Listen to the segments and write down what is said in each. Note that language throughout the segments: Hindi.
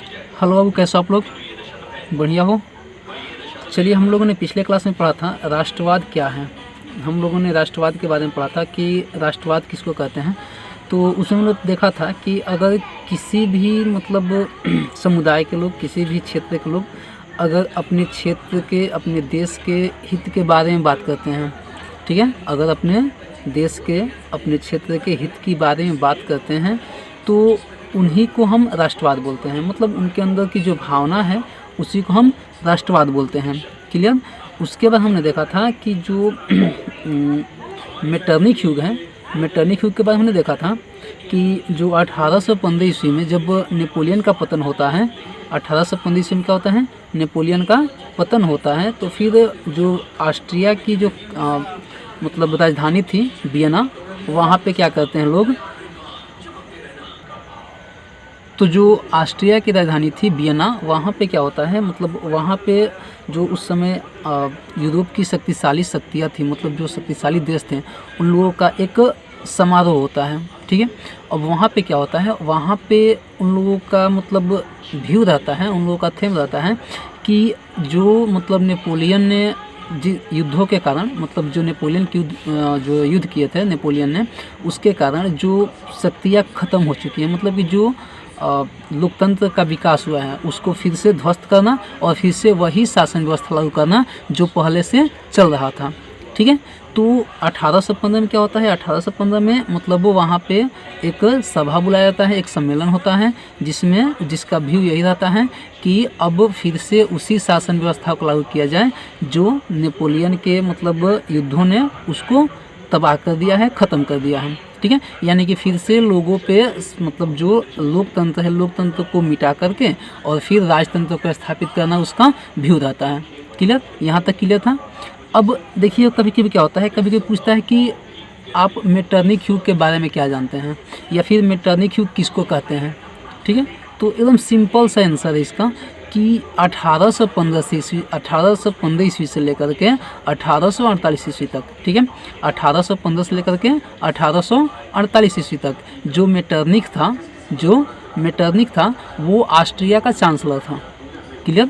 हेलो बाबू, कैसे आप लोग? बढ़िया हो? चलिए, हम लोगों ने पिछले क्लास में पढ़ा था राष्ट्रवाद क्या है। हम लोगों ने राष्ट्रवाद के बारे में पढ़ा था कि राष्ट्रवाद किसको कहते हैं। तो उसमें हम लोग देखा था कि अगर किसी भी समुदाय के लोग, किसी भी क्षेत्र के लोग अगर अपने क्षेत्र के, अपने देश के हित के बारे में बात करते हैं, ठीक है, अगर अपने देश के, अपने क्षेत्र के हित की बारे में बात करते हैं तो उन्हीं को हम राष्ट्रवाद बोलते हैं। मतलब उनके अंदर की जो भावना है उसी को हम राष्ट्रवाद बोलते हैं। क्लियर? उसके बाद हमने देखा था कि जो मेटरनिक युग है, मेटरनिक युग के बाद हमने देखा था कि जो 1815 ईस्वी में जब नेपोलियन का पतन होता है, 1815 ईस्वी में क्या होता है, नेपोलियन का पतन होता है, तो फिर जो ऑस्ट्रिया की जो राजधानी थी वियना, वहाँ पे क्या करते हैं लोग, तो जो ऑस्ट्रिया की राजधानी थी वियना, वहाँ पे क्या होता है, वहाँ पे जो उस समय यूरोप की शक्तिशाली शक्तियाँ थी, जो शक्तिशाली देश थे, उन लोगों का एक समारोह होता है। ठीक है, अब वहाँ पे क्या होता है, वहाँ पे उन लोगों का व्यू रहता है, उन लोगों का थीम रहता है कि जो नेपोलियन ने युद्धों के कारण, जो नेपोलियन की जो युद्ध किए थे नेपोलियन ने, उसके कारण जो शक्तियाँ ख़त्म हो चुकी हैं, कि जो लोकतंत्र का विकास हुआ है उसको फिर से ध्वस्त करना और फिर से वही शासन व्यवस्था लागू करना जो पहले से चल रहा था। ठीक है, तो 1815 में क्या होता है, 1815 में वो वहाँ पे एक सभा बुलाया जाता है, एक सम्मेलन होता है जिसका व्यू यही रहता है कि अब फिर से उसी शासन व्यवस्था को लागू किया जाए जो नेपोलियन के युद्धों ने उसको तबाह कर दिया है, ख़त्म कर दिया है। ठीक है, यानी कि फिर से लोगों पे जो लोकतंत्र है, लोकतंत्र को मिटा करके और फिर राजतंत्र को स्थापित करना उसका व्यू रहता है। क्लियर? यहाँ तक क्लियर था। अब देखिए, कभी कभी क्या होता है, कभी कभी पूछता है कि आप मेटरनिक युग के बारे में क्या जानते हैं, या फिर मेटरनिक युग किसको कहते हैं। ठीक है, तो एकदम सिंपल सा आंसर है इसका कि 1815 ईस्वी से लेकर के 1848 ईस्वी तक। ठीक है, 1815 से लेकर के 1848 ईस्वी तक जो मेटरनिक था वो ऑस्ट्रिया का चांसलर था। क्लियर?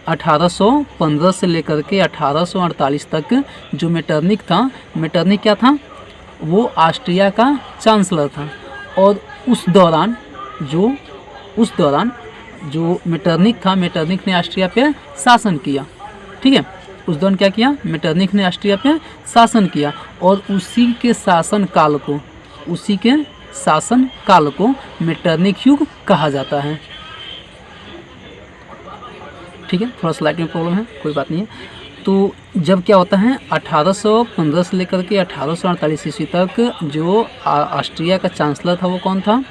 1815 से लेकर के 1848 तक जो मेटरनिक था, मेटरनिक क्या था, वो ऑस्ट्रिया का चांसलर था। और उस दौरान जो मेटरनिक था, मेटरनिक ने ऑस्ट्रिया पे शासन किया। ठीक है, उस दौरान क्या किया, मेटरनिक ने ऑस्ट्रिया पे शासन किया और उसी के शासन काल को मेटरनिक युग कहा जाता है। ठीक है, थोड़ा सा लाइटिंग प्रॉब्लम है, कोई बात नहीं है। तो जब क्या होता है, 1815 से लेकर के 1848 ईस्वी तक जो ऑस्ट्रिया का चांसलर था वो कौन था,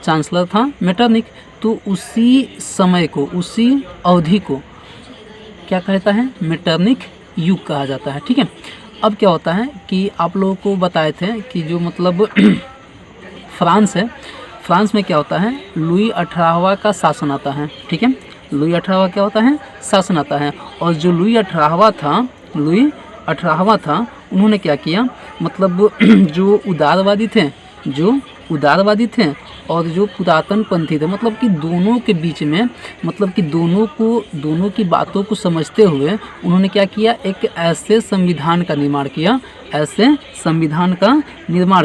चांसलर था मेटरनिक। तो उसी समय को, उसी अवधि को क्या कहता है, मेटरनिक युग कहा जाता है। ठीक है, अब क्या होता है कि आप लोगों को बताए थे कि जो फ्रांस है, फ्रांस में क्या होता है, लुई 18वां का शासन आता है। ठीक है, लुई 18वां क्या होता है, शासन आता है। और जो लुई 18वां था, उन्होंने क्या किया, जो उदारवादी थे और जो पुरातन पंथी थे, कि दोनों के बीच में, दोनों की बातों को समझते हुए उन्होंने क्या किया, एक ऐसे संविधान का निर्माण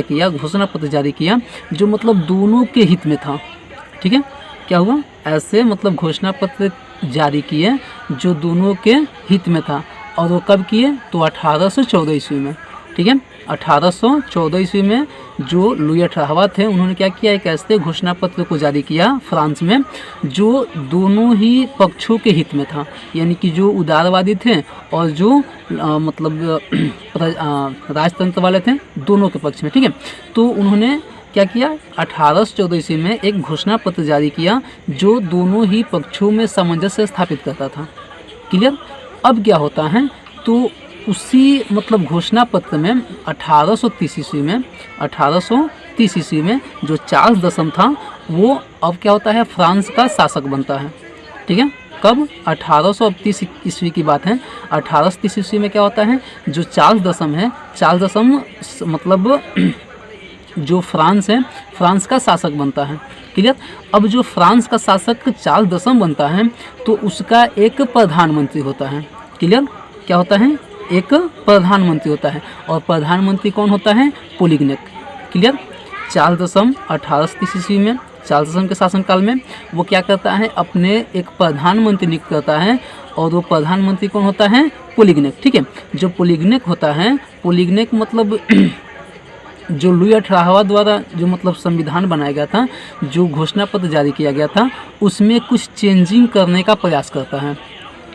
किया, घोषणा पत्र जारी किया जो दोनों के हित में था। ठीक है, क्या हुआ, ऐसे घोषणा पत्र जारी किए जो दोनों के हित में था। और वो कब किए, तो 1814 ईस्वी में। ठीक है, 1814 ईस्वी में जो लुई 18वां थे, उन्होंने क्या किया, एक ऐसे घोषणा पत्र को जारी किया फ्रांस में जो दोनों ही पक्षों के हित में था, यानी कि जो उदारवादी थे और जो राजतंत्र वाले थे, दोनों के पक्ष में। ठीक है, तो उन्होंने क्या किया, 1814 ईस्वी में एक घोषणा पत्र जारी किया जो दोनों ही पक्षों में सामंजस्य स्थापित करता था। क्लियर? अब क्या होता है, तो उसी घोषणा पत्र में 1830 ईस्वी में जो चार्ल्स दशम था वो अब क्या होता है, फ्रांस का शासक बनता है। ठीक है, कब, 1830 ईस्वी की बात है। 1830 ईस्वी में क्या होता है, जो चार्ल्स दशम है, चार्ल्स दशम जो फ्रांस है, फ्रांस का शासक बनता है। क्लियर। अब जो फ्रांस का शासक चार्ल्स दसम बनता है तो उसका एक प्रधानमंत्री होता है। क्लियर। क्या होता है? एक प्रधानमंत्री होता है। और प्रधानमंत्री कौन होता है? पोलिगनेक। क्लियर। चार्ल्स दसम 1830 ईस्वी में, चार्ल्स दसम के शासनकाल में वो क्या करता है? अपने एक प्रधानमंत्री नियुक्त करता है और वो प्रधानमंत्री कौन होता है? पोलिगनेक। ठीक है। जो पोलिगनेक होता है, पोलिगनेक मतलब जो लुई 18वां द्वारा जो मतलब संविधान बनाया गया था, जो घोषणा पत्र जारी किया गया था, उसमें कुछ चेंजिंग करने का प्रयास करता है।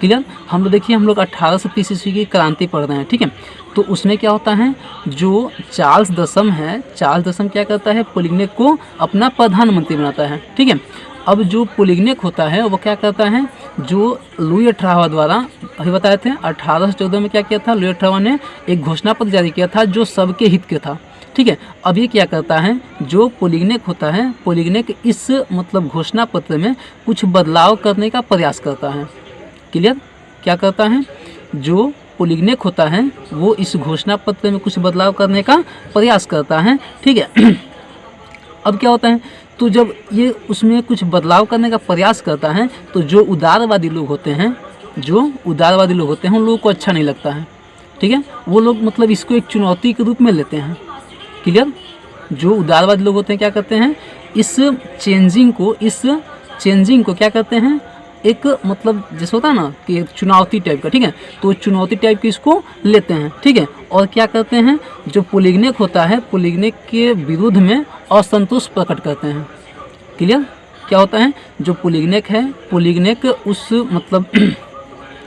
क्लियर। हम लोग देखिए, हम लोग 1830 ईस्वी की क्रांति पढ़ रहे हैं। ठीक है। तो उसमें क्या होता है, जो चार्ल्स दसम है, चार्ल्स दसम क्या करता है? पोलिगनेक को अपना प्रधानमंत्री बनाता है। ठीक है। अब जो पोलिगनेक होता है वो क्या करता है? जो लुई 18वां द्वारा अभी बताए थे 1814 में क्या किया था? लुई 18वां ने एक घोषणा पत्र जारी किया था जो सबके हित के था। ठीक है। अब ये क्या करता है? जो पोलिगनेक होता है, पोलिगनेक इस मतलब घोषणा पत्र में कुछ बदलाव करने का प्रयास करता है। क्लियर। क्या करता है? जो पोलिगनेक होता है वो इस घोषणा पत्र में कुछ बदलाव करने का प्रयास करता है। ठीक है। अब क्या होता है? तो जब ये उसमें कुछ बदलाव करने का प्रयास करता है तो जो उदारवादी लोग होते हैं, जो उदारवादी लोग होते हैं उन लोगों को अच्छा नहीं लगता है। ठीक है। वो लोग मतलब इसको एक चुनौती के रूप में लेते हैं। क्लियर। जो उदारवादी लोग होते हैं क्या करते हैं? इस चेंजिंग को क्या करते हैं? एक मतलब जैसे होता है ना कि एक चुनौती टाइप का। ठीक है। तो चुनौती टाइप की इसको लेते हैं। ठीक है। और क्या करते हैं? जो पोलिगनेक होता है, पोलिगनेक के विरुद्ध में असंतोष प्रकट करते हैं। क्लियर। क्या होता है? जो पोलिगनेक है, पोलिगनेक उस मतलब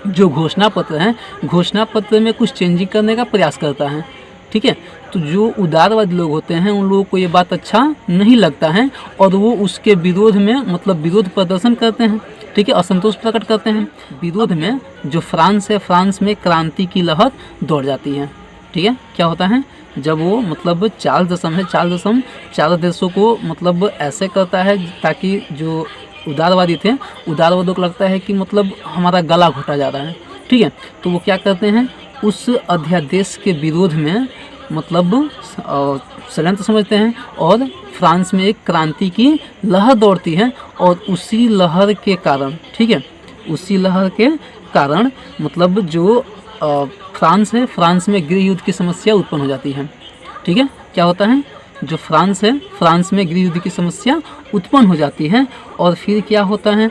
जो घोषणा पत्र है, घोषणा पत्र में कुछ चेंजिंग करने का प्रयास करता है। ठीक है। तो जो उदारवादी लोग होते हैं उन लोगों को ये बात अच्छा नहीं लगता है और वो उसके विरोध में मतलब विरोध प्रदर्शन करते हैं। ठीक है। असंतोष प्रकट करते हैं। विरोध में जो फ्रांस है, फ्रांस में क्रांति की लहर दौड़ जाती है। ठीक है। क्या होता है? जब वो मतलब चार्ल्स दसम है, चार्ल्स दसम चारों देशों को मतलब ऐसे करता है ताकि जो उदारवादी थे, उदारवादियों को लगता है कि मतलब हमारा गला घोटा जा रहा है। ठीक है। तो वो क्या करते हैं? उस अध्यादेश के विरोध में मतलब षड्यंत्र समझते हैं और फ्रांस में एक क्रांति की लहर दौड़ती है और उसी लहर के कारण, ठीक है, उसी लहर के कारण मतलब जो फ्रांस है, फ्रांस में गृह युद्ध की समस्या उत्पन्न हो जाती है। ठीक है। क्या होता है? जो फ्रांस है, फ्रांस में गृह युद्ध की समस्या उत्पन्न हो जाती है और फिर क्या होता है?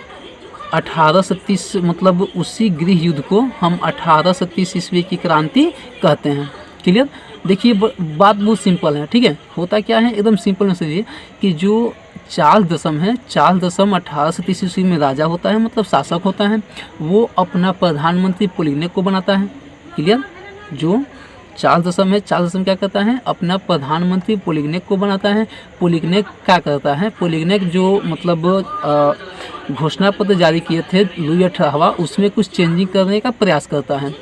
1830 मतलब उसी गृह युद्ध को हम 1830 ईस्वी की क्रांति कहते हैं। क्लियर। देखिए बात बहुत सिंपल है। ठीक है। होता क्या है? एकदम सिंपल में समझिए कि जो चार्ल्स दसम है, चार्ल्स दसम 1830 ईस्वी में राजा होता है, मतलब शासक होता है। वो अपना प्रधानमंत्री पोलिगनेक को बनाता है। क्लियर। जो चार्ल्स दसम है, चार्ल्स दसम क्या करता है? अपना प्रधानमंत्री पोलिगनेक को बनाता है। पोलिगनेक क्या करता है? पोलिगनेक जो मतलब घोषणा पत्र जारी किए थे लुई 18वां, उसमें कुछ चेंजिंग करने का प्रयास करता है।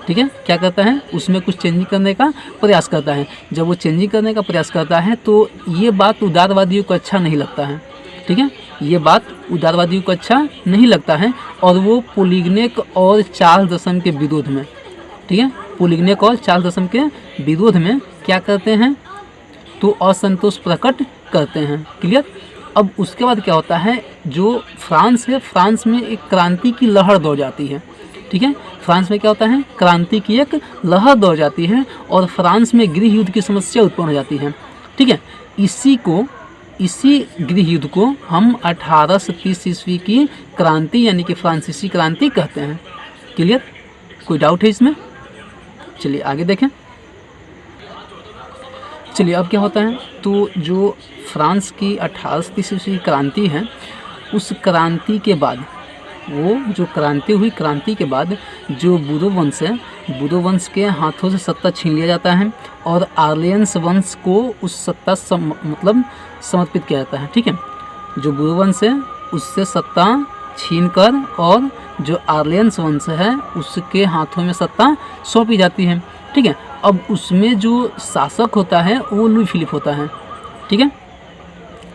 ठीक है। क्या करता है? उसमें कुछ चेंजिंग करने का प्रयास करता है। जब वो चेंजिंग करने का प्रयास करता है तो ये बात उदारवादियों को अच्छा नहीं लगता है। ठीक है। ये बात उदारवादियों को अच्छा नहीं लगता है और वो पोलिगनेक और चार्ल्स दसम के विरोध में, ठीक है, पोलिगनेक और चार्ल्स दसम के विरोध में क्या करते हैं? तो असंतोष प्रकट करते हैं। क्लियर। अब उसके बाद क्या होता है? जो फ्रांस है, फ्रांस में एक क्रांति की लहर दौड़ जाती है। ठीक है। फ्रांस में क्या होता है? क्रांति की एक लहर दौड़ जाती है और फ्रांस में गृह युद्ध की समस्या उत्पन्न हो जाती है। ठीक है। इसी गृह युद्ध को हम 1830 ईस्वी की क्रांति यानी कि फ्रांसीसी क्रांति कहते हैं। क्लियर। कोई डाउट है इसमें? चलिए आगे देखें। चलिए अब क्या होता है? तो जो फ्रांस की 1830 ईस्वी क्रांति है, उस क्रांति के बाद वो जो क्रांति हुई, क्रांति के बाद जो बूदो वंश है, बूदो वंश के हाथों से सत्ता छीन लिया जाता है और आर्लियंस वंश को उस सत्ता मतलब समर्पित किया जाता है। ठीक है। जो बूदो वंश है उससे सत्ता छीनकर और जो आर्लियंस वंश है उसके हाथों में सत्ता सौंपी जाती है। ठीक है। अब उसमें जो शासक होता है वो लुई फिलिप होता है। ठीक है।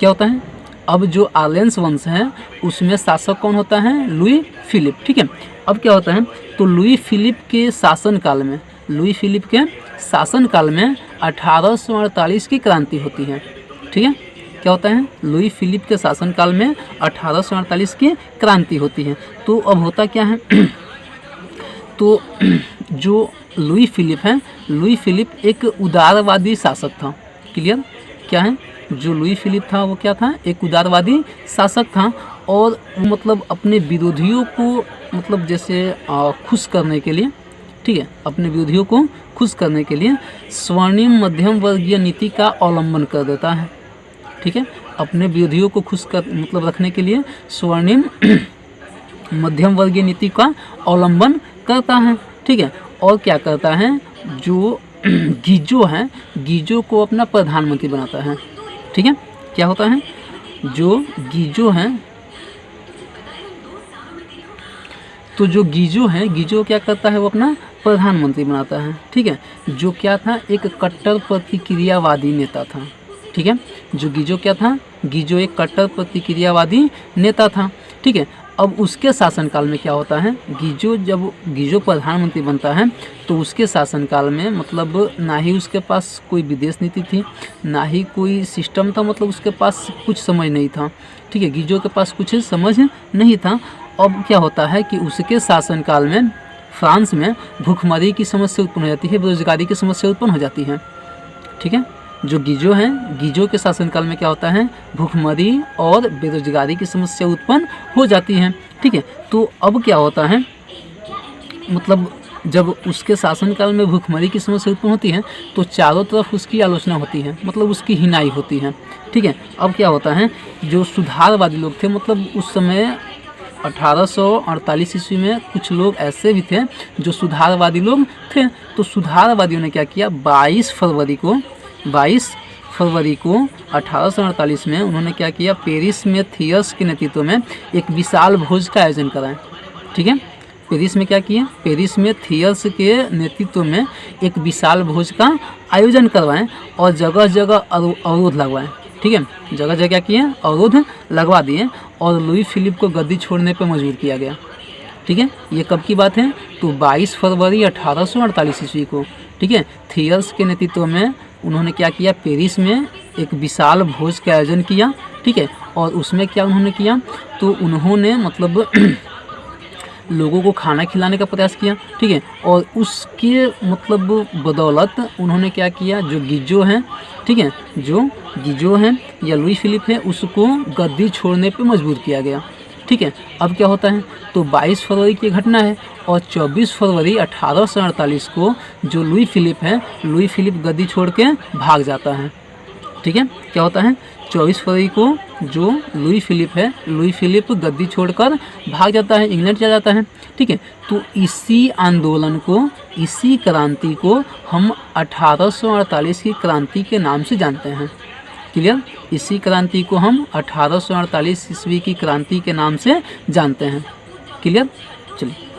क्या होता है? अब जो आर्लियंस वंश है उसमें शासक कौन होता है? Louis Philippe. ठीक है। अब क्या होता है? तो लुई फिलिप के शासनकाल में, लुई फिलिप के शासनकाल में 1848 की क्रांति होती है। ठीक है। क्या होता है, लुई फिलिप के शासनकाल में 1848 की क्रांति होती है। तो अब होता क्या है तो जो लुई फिलिप है, लुई फिलिप एक उदारवादी शासक था। क्लियर, क्या है, जो लुई फिलिप था वो क्या था, एक उदारवादी शासक था। और मतलब अपने विरोधियों को मतलब जैसे खुश करने के लिए, ठीक है, अपने विरोधियों को खुश करने के लिए स्वर्णिम मध्यम वर्गीय नीति का अवलंबन कर देता है। ठीक है, अपने विरोधियों को खुश कर मतलब रखने के लिए स्वर्णिम मध्यम वर्गीय नीति का अवलंबन करता है। ठीक है, और क्या करता है, जो गीजो है, गीजो को अपना प्रधानमंत्री बनाता है। ठीक है, क्या होता है, जो गीजो है, तो जो गीजो है, गीजो क्या करता है, वो अपना प्रधानमंत्री बनाता है। ठीक है, जो क्या था, एक कट्टर प्रतिक्रियावादी नेता था। ठीक है, जो गीजो क्या था, गीजो एक कट्टर प्रतिक्रियावादी नेता था। ठीक है, अब उसके शासनकाल में क्या होता है, जब गीजो प्रधानमंत्री बनता है तो उसके शासनकाल में मतलब ना ही उसके पास कोई विदेश नीति थी, ना ही कोई सिस्टम था, मतलब उसके पास कुछ समझ नहीं था। ठीक है, गीजो के पास कुछ समझ नहीं था। अब क्या होता है कि उसके शासनकाल में फ्रांस में भूखमरी की समस्या उत्पन्न हो जाती है, बेरोजगारी की समस्या उत्पन्न हो जाती है। ठीक है, जो गीजो है, गीजो के शासनकाल में क्या होता है, भूखमरी और बेरोजगारी की समस्या उत्पन्न हो जाती है। ठीक है, तो अब क्या होता है, मतलब जब उसके शासनकाल में भूखमरी की समस्या उत्पन्न होती है तो चारों तरफ उसकी आलोचना होती है, मतलब उसकी हिनाई होती है। ठीक है, अब क्या होता है, जो सुधारवादी लोग थे, मतलब उस समय 1848 ईस्वी में कुछ लोग ऐसे भी थे जो सुधारवादी लोग थे। तो सुधारवादियों ने क्या किया, 22 फरवरी को 1848 में उन्होंने क्या किया, पेरिस में थियर्स के नेतृत्व में एक विशाल भोज का आयोजन कराया। ठीक है, पेरिस में क्या किया, पेरिस में थियर्स के नेतृत्व में एक विशाल भोज का आयोजन करवाएं और जगह जगह अवरोध लगवाएं। ठीक है, जगह जगह क्या किए, अवरोध लगवा दिए और लुई फिलिप को गद्दी छोड़ने पर मजबूर किया गया। ठीक है, ये कब की बात है, तो 22 फरवरी 1848 ईस्वी को। ठीक है, थियर्स के नेतृत्व में उन्होंने क्या किया, पेरिस में एक विशाल भोज का आयोजन किया। ठीक है, और उसमें क्या उन्होंने किया, तो उन्होंने मतलब लोगों को खाना खिलाने का प्रयास किया। ठीक है, और उसके मतलब बदौलत उन्होंने क्या किया, जो गीजो है, ठीक है, जो गीजो है या लुई फिलिप है, उसको गद्दी छोड़ने पे मजबूर किया गया। ठीक है, अब क्या होता है, तो 22 फरवरी की घटना है और 24 फरवरी 1848 को जो लुई फिलिप है, लुई फिलिप गद्दी छोड़ के भाग जाता है। ठीक है, क्या होता है, 24 फरवरी को जो लुई फिलिप है, लुई फिलिप गद्दी छोड़कर भाग जाता है, इंग्लैंड चला जाता है। ठीक है, तो इसी आंदोलन को, इसी क्रांति को हम 1848 की क्रांति के नाम से जानते हैं। क्लियर, इसी क्रांति को हम 1848 ईस्वी की क्रांति के नाम से जानते हैं। क्लियर, चलिए।